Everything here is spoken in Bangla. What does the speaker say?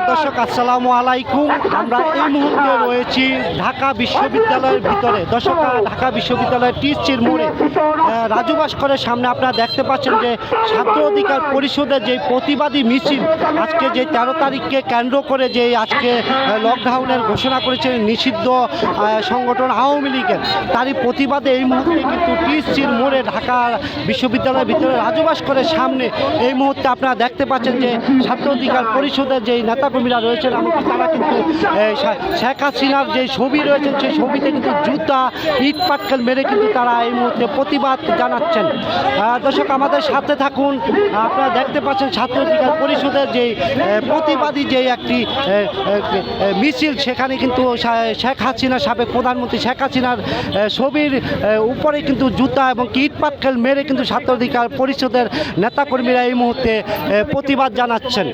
দর্শক আসসালামু আলাইকুম। আমরা এই মুহূর্তে রয়েছি ঢাকা বিশ্ববিদ্যালয়ের ভিতরে। দর্শক, ঢাকা বিশ্ববিদ্যালয়ের টিএসসির মোড়ে রাজু ভাস্করের সামনে আপনারা দেখতে পাচ্ছেন যে ছাত্র অধিকার পরিষদের যে প্রতিবাদী মিছিল আজকে যে 13 তারিখকে কেন্দ্র করে যে আজকে লকডাউনের ঘোষণা করেছে নিষিদ্ধ সংগঠন আওয়ামী লীগের, তারই প্রতিবাদে এই মুহূর্তে কিন্তু টিএসসির মোড়ে ঢাকা বিশ্ববিদ্যালয়ের ভিতরে রাজু ভাস্করের সামনে এই মুহূর্তে আপনারা দেখতে পাচ্ছেন যে ছাত্র অধিকার পরিষদের যে নেতাকর্মীরা রয়েছেন এমনকি তারা কিন্তু শেখ হাসিনার যে ছবি রয়েছেন সেই ছবিতে কিন্তু জুতা ইট পাটকেল মেরে কিন্তু তারা এই মুহূর্তে প্রতিবাদ জানাচ্ছেন। দর্শক আমাদের সাথে থাকুন। আপনারা দেখতে পাচ্ছেন ছাত্র অধিকার পরিষদের যে প্রতিবাদী যে একটি মিছিল, সেখানে কিন্তু শেখ হাসিনা সাবেক প্রধানমন্ত্রী শেখ হাসিনার ছবির উপরে কিন্তু জুতা এবং ইট পাটকেল মেরে কিন্তু ছাত্র অধিকার পরিষদের নেতাকর্মীরা এই মুহূর্তে প্রতিবাদ জানাচ্ছেন।